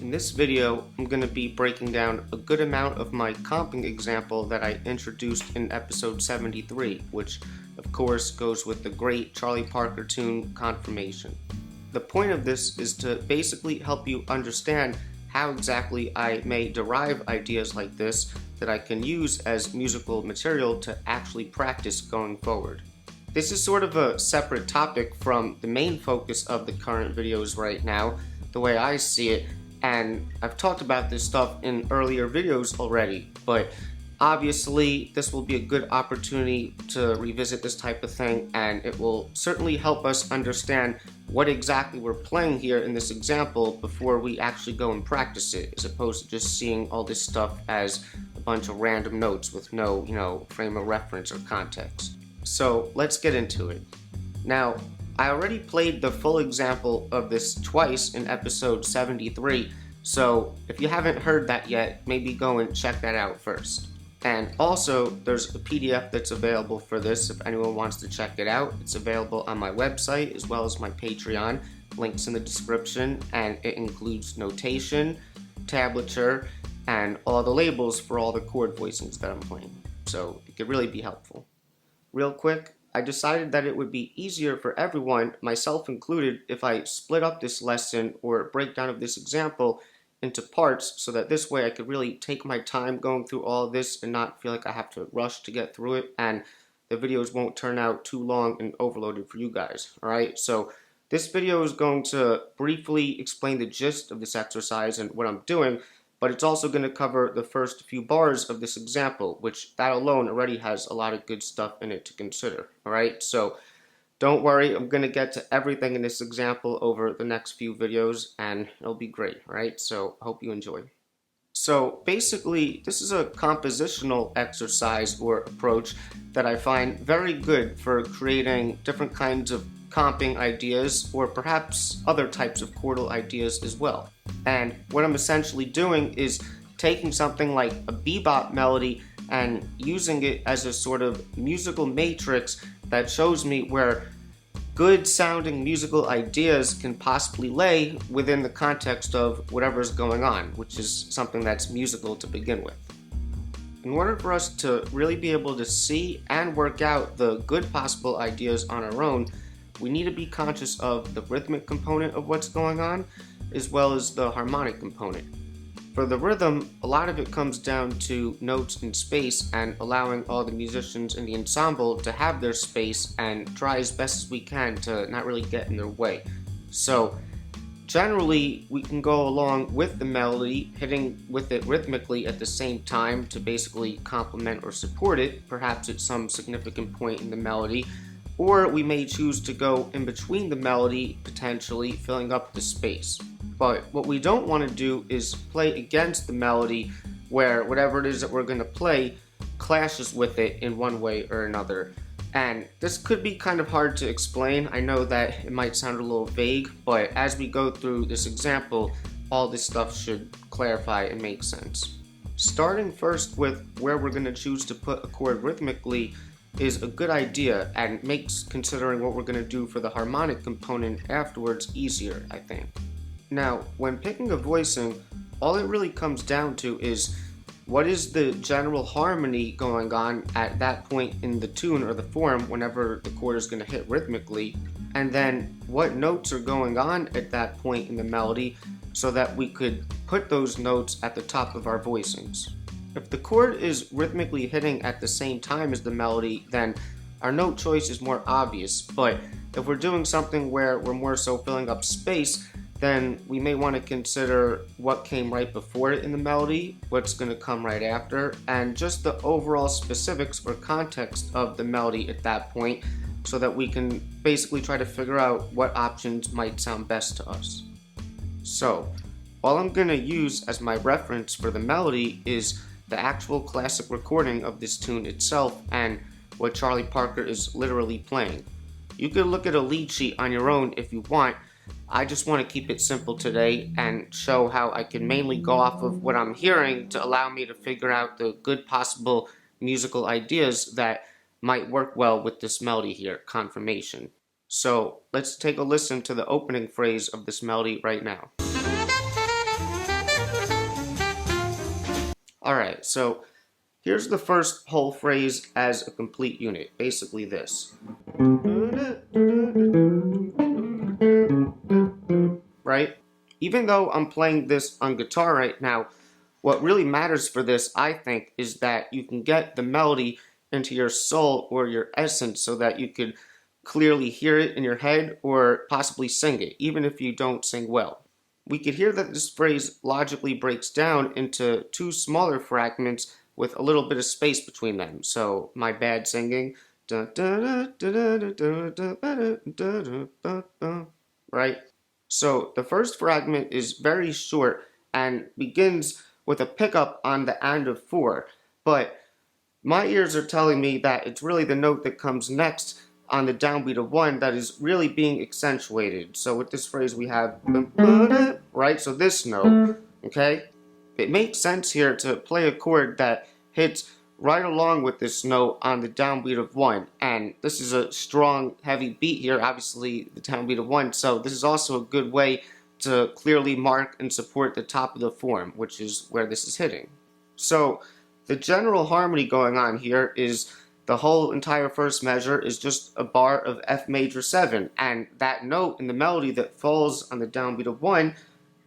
In this video, I'm going to be breaking down a good amount of my comping example that I introduced in episode 73, which of course goes with the great Charlie Parker tune, Confirmation. The point of this is to basically help you understand how exactly I may derive ideas like this that I can use as musical material to actually practice going forward. This is sort of a separate topic from the main focus of the current videos right now, the way I see it, and I've talked about this stuff in earlier videos already, but obviously this will be a good opportunity to revisit this type of thing, and it will certainly help us understand what exactly we're playing here in this example before we actually go and practice it, as opposed to just seeing all this stuff as a bunch of random notes with no, frame of reference or context. So let's get into it. Now, I already played the full example of this twice in episode 73, so if you haven't heard that yet, maybe go and check that out first. And also, there's a PDF that's available for this if anyone wants to check it out. It's available on my website as well as my Patreon, links in the description, and it includes notation, tablature, and all the labels for all the chord voicings that I'm playing, so it could really be helpful. Real quick, I decided that it would be easier for everyone, myself included, if I split up this lesson or breakdown of this example into parts so that this way I could really take my time going through all of this and not feel like I have to rush to get through it, and the videos won't turn out too long and overloaded for you guys. Alright, so this video is going to briefly explain the gist of this exercise and what I'm doing, but it's also going to cover the first few bars of this example, which that alone already has a lot of good stuff in it to consider. Alright, so don't worry, I'm going to get to everything in this example over the next few videos, and it'll be great, right? So, hope you enjoy. So, basically, this is a compositional exercise or approach that I find very good for creating different kinds of comping ideas, or perhaps other types of chordal ideas as well. And what I'm essentially doing is taking something like a bebop melody and using it as a sort of musical matrix that shows me where good sounding musical ideas can possibly lay within the context of whatever's going on, which is something that's musical to begin with. In order for us to really be able to see and work out the good possible ideas on our own, we need to be conscious of the rhythmic component of what's going on, as well as the harmonic component. For the rhythm, a lot of it comes down to notes in space and allowing all the musicians in the ensemble to have their space and try as best as we can to not really get in their way. So, generally, we can go along with the melody, hitting with it rhythmically at the same time to basically complement or support it, perhaps at some significant point in the melody, or we may choose to go in between the melody, potentially filling up the space. But what we don't want to do is play against the melody where whatever it is that we're going to play clashes with it in one way or another. And this could be kind of hard to explain. I know that it might sound a little vague, but as we go through this example, all this stuff should clarify and make sense. Starting first with where we're going to choose to put a chord rhythmically is a good idea, and makes considering what we're going to do for the harmonic component afterwards easier, I think. Now, when picking a voicing, all it really comes down to is what is the general harmony going on at that point in the tune or the form whenever the chord is going to hit rhythmically, and then what notes are going on at that point in the melody so that we could put those notes at the top of our voicings. If the chord is rhythmically hitting at the same time as the melody, then our note choice is more obvious, but if we're doing something where we're more so filling up space, then we may want to consider what came right before it in the melody, what's going to come right after, and just the overall specifics or context of the melody at that point, so that we can basically try to figure out what options might sound best to us. So, all I'm going to use as my reference for the melody is the actual classic recording of this tune itself and what Charlie Parker is literally playing. You could look at a lead sheet on your own if you want. I just want to keep it simple today and show how I can mainly go off of what I'm hearing to allow me to figure out the good possible musical ideas that might work well with this melody here, Confirmation. So let's take a listen to the opening phrase of this melody right now. so here's the first whole phrase as a complete unit, basically this. Right? Even though I'm playing this on guitar right now, what really matters for this, I think, is that you can get the melody into your soul or your essence so that you could clearly hear it in your head or possibly sing it, even if you don't sing well. We could hear that this phrase logically breaks down into two smaller fragments with a little bit of space between them. So, my bad singing. Right? So, the first fragment is very short and begins with a pickup on the end of 4, but my ears are telling me that it's really the note that comes next on the downbeat of 1 that is really being accentuated. So with this phrase we have, right, so this note, okay? It makes sense here to play a chord that hits right along with this note on the downbeat of 1, and this is a strong, heavy beat here, obviously the downbeat of 1, so this is also a good way to clearly mark and support the top of the form, which is where this is hitting. So the general harmony going on here is the whole entire first measure is just a bar of F major 7, and that note in the melody that falls on the downbeat of 1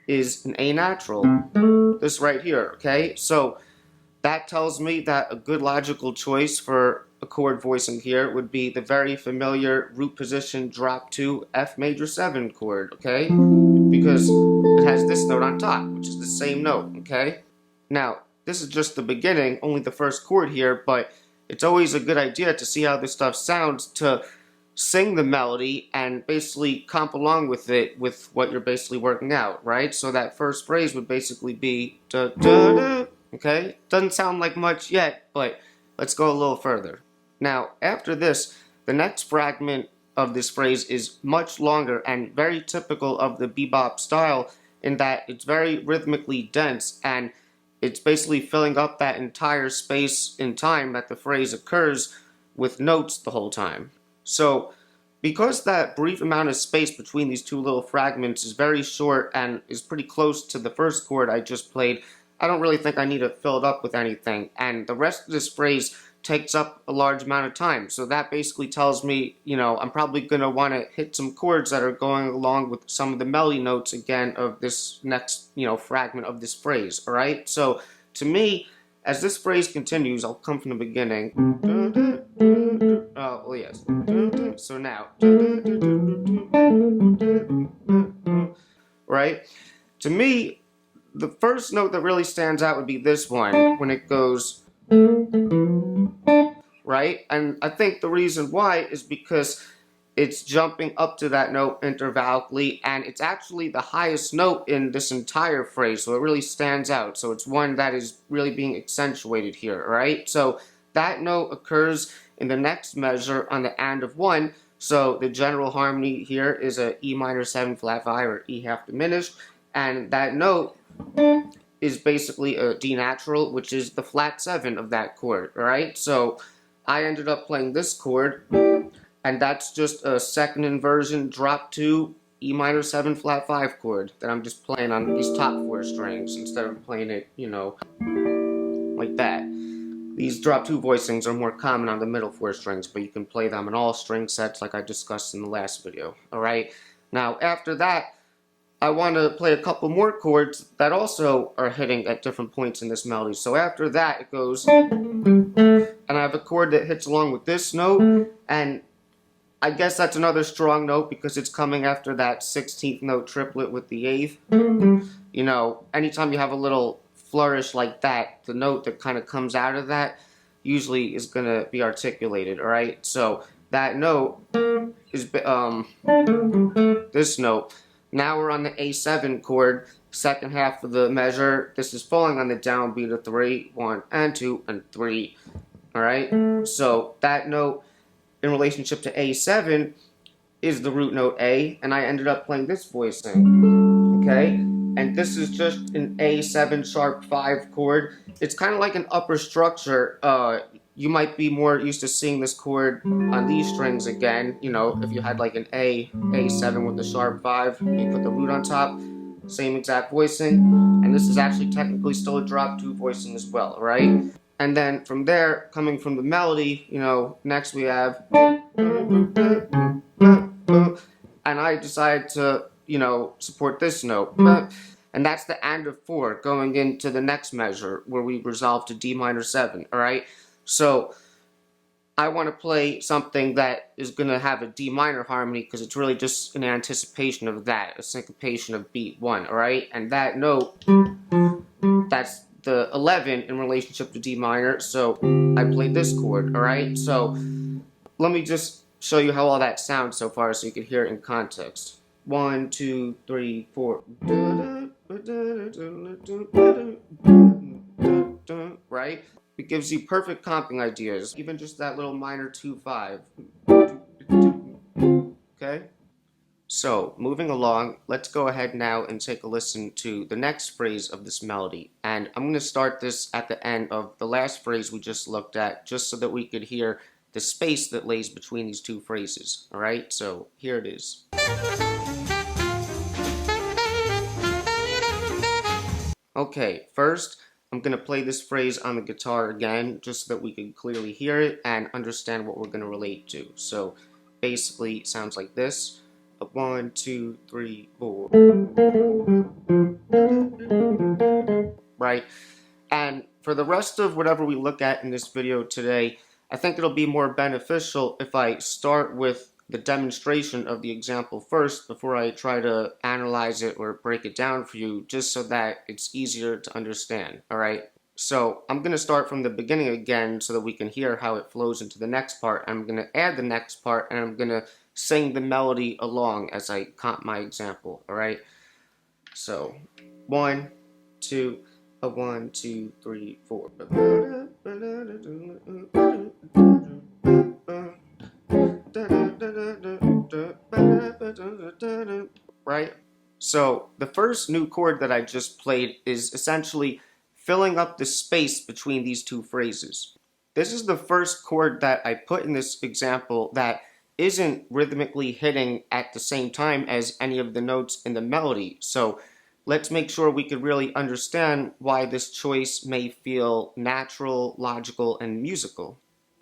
is an A natural, this right here, okay? So that tells me that a good logical choice for a chord voicing here would be the very familiar root position drop 2 F major 7 chord, okay? Because it has this note on top, which is the same note, okay? Now, this is just the beginning, only the first chord here, but it's always a good idea to see how this stuff sounds, to sing the melody and basically comp along with it with what you're basically working out, right? So that first phrase would basically be da da da, okay? Doesn't sound like much yet, but let's go a little further. Now, after this, the next fragment of this phrase is much longer and very typical of the bebop style in that it's very rhythmically dense and it's basically filling up that entire space in time that the phrase occurs with notes the whole time. So, because that brief amount of space between these two little fragments is very short and is pretty close to the first chord I just played, I don't really think I need to fill it up with anything, and the rest of this phrase takes up a large amount of time. So that basically tells me, I'm probably going to want to hit some chords that are going along with some of the melody notes again of this next, fragment of this phrase, all right? So to me, as this phrase continues, I'll come from the beginning. Oh, well, yes. So now, right? To me, the first note that really stands out would be this one, when it goes, right? And I think the reason why is because it's jumping up to that note intervallically, and it's actually the highest note in this entire phrase, so it really stands out. So it's one that is really being accentuated here, right? So that note occurs in the next measure on the and of 1, so the general harmony here is a E minor 7 flat 5 or E half diminished, and that note is basically a D natural, which is the flat 7 of that chord, alright? So I ended up playing this chord, and that's just a second inversion drop 2 E minor 7 flat 5 chord that I'm just playing on these top 4 strings instead of playing it, like that. These drop 2 voicings are more common on the middle 4 strings, but you can play them in all string sets like I discussed in the last video, alright? Now, after that, I want to play a couple more chords that also are hitting at different points in this melody. So after that, it goes, and I have a chord that hits along with this note, and I guess that's another strong note because it's coming after that 16th note triplet with the 8th. Anytime you have a little flourish like that, the note that kind of comes out of that usually is going to be articulated, alright? So that note is this note. Now we're on the A7 chord, second half of the measure. This is falling on the downbeat of 3, 1 and 2 and 3. Alright? So that note in relationship to A7 is the root note A, and I ended up playing this voicing. Okay? And this is just an A7 sharp 5 chord. It's kind of like an upper structure. You might be more used to seeing this chord on these strings again. If you had like an A7 with the sharp 5, you put the root on top. same exact voicing, and this is actually technically still a drop 2 voicing as well, alright? And then from there, coming from the melody, next we have, and I decided to, support this note, and that's the and of 4 going into the next measure where we resolve to D minor 7, alright? So I want to play something that is going to have a D minor harmony because it's really just an anticipation of that, a syncopation of beat 1, alright? And that note, that's the 11 in relationship to D minor, so I played this chord, alright? So let me just show you how all that sounds so far so you can hear it in context. 1, 2, 3, 4. Right? It gives you perfect comping ideas, even just that little minor 2-5. Okay? So, moving along, let's go ahead now and take a listen to the next phrase of this melody. And I'm going to start this at the end of the last phrase we just looked at, just so that we could hear the space that lays between these two phrases. Alright? So, here it is. Okay, first, I'm going to play this phrase on the guitar again, just so that we can clearly hear it and understand what we're going to relate to. So, basically, it sounds like this. 1, 2, 3, 4. Right? And for the rest of whatever we look at in this video today, I think it'll be more beneficial if I start with the demonstration of the example first before I try to analyze it or break it down for you, just so that it's easier to understand, alright? So I'm going to start from the beginning again so that we can hear how it flows into the next part. I'm going to add the next part and I'm going to sing the melody along as I comp my example, alright? So, 1, 2, 1, 2, 3, 4. Right? So, the first new chord that I just played is essentially filling up the space between these two phrases. This is the first chord that I put in this example that isn't rhythmically hitting at the same time as any of the notes in the melody. So let's make sure we could really understand why this choice may feel natural, logical, and musical.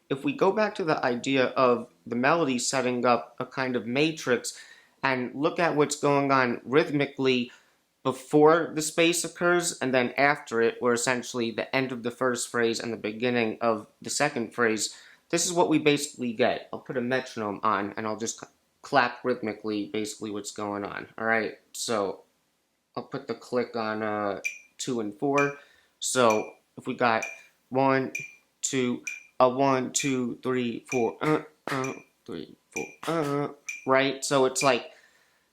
If we go back to the idea of the melody setting up a kind of matrix and look at what's going on rhythmically before the space occurs and then after it, or essentially the end of the first phrase and the beginning of the second phrase, this is what we basically get. I'll put a metronome on and I'll just clap rhythmically basically what's going on. Alright, so I'll put the click on 2 and 4. So if we got 1, 2, 1, 2, 3, 4, 3, 4, right? So it's like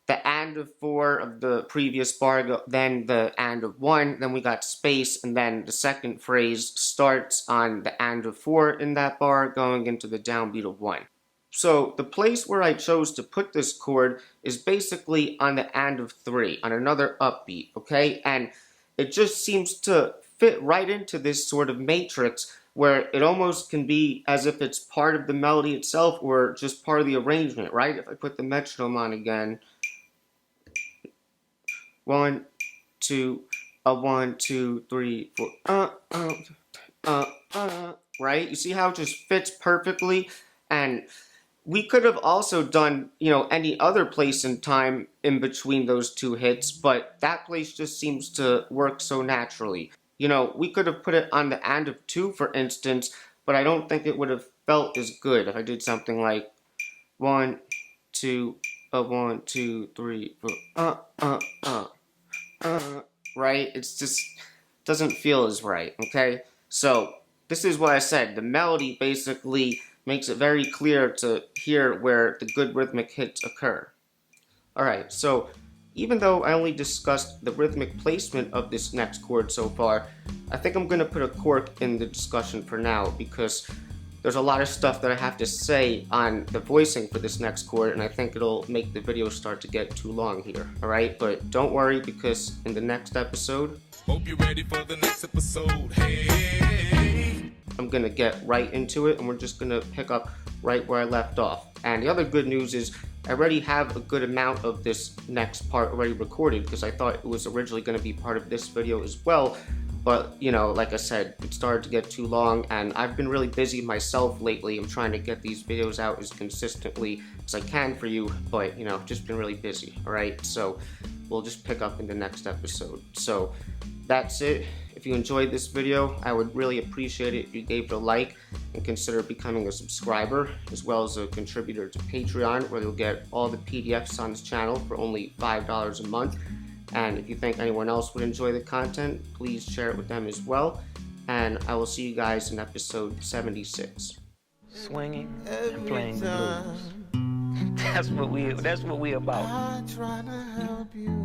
the and of 4 of the previous bar, then the and of 1, then we got space, and then the second phrase starts on the and of 4 in that bar, going into the downbeat of 1. So the place where I chose to put this chord is basically on the and of 3, on another upbeat, okay? And it just seems to fit right into this sort of matrix where it almost can be as if it's part of the melody itself or just part of the arrangement, right? If I put the metronome on again, 1, 2, 1, 2, 3, 4, right? You see how it just fits perfectly? And we could have also done, any other place and time in between those two hits, but that place just seems to work so naturally. We could have put it on the and of 2, for instance, but I don't think it would have felt as good if I did something like 1, 2, 1, 2, 3, 4, right? It's just doesn't feel as right, okay? So this is what I said. The melody basically makes it very clear to hear where the good rhythmic hits occur. Alright, so even though I only discussed the rhythmic placement of this next chord so far, I think I'm going to put a cork in the discussion for now because there's a lot of stuff that I have to say on the voicing for this next chord, and I think it'll make the video start to get too long here, alright? But don't worry, because in the next episode, hope you're ready for the next episode. Hey, I'm gonna get right into it, and we're just gonna pick up right where I left off. And the other good news is I already have a good amount of this next part already recorded because I thought it was originally going to be part of this video as well. But, you know, like I said, it started to get too long, and I've been really busy myself lately. I'm trying to get these videos out as consistently as I can for you, but, you know, just been really busy, alright? So, we'll just pick up in the next episode. So, that's it. If you enjoyed this video, I would really appreciate it if you gave it a like and consider becoming a subscriber, as well as a contributor to Patreon, where you'll get all the PDFs on this channel for only $5 a month. And if you think anyone else would enjoy the content, please share it with them as well. And I will see you guys in episode 76. Swinging and playing the blues. That's what we about. I try to help you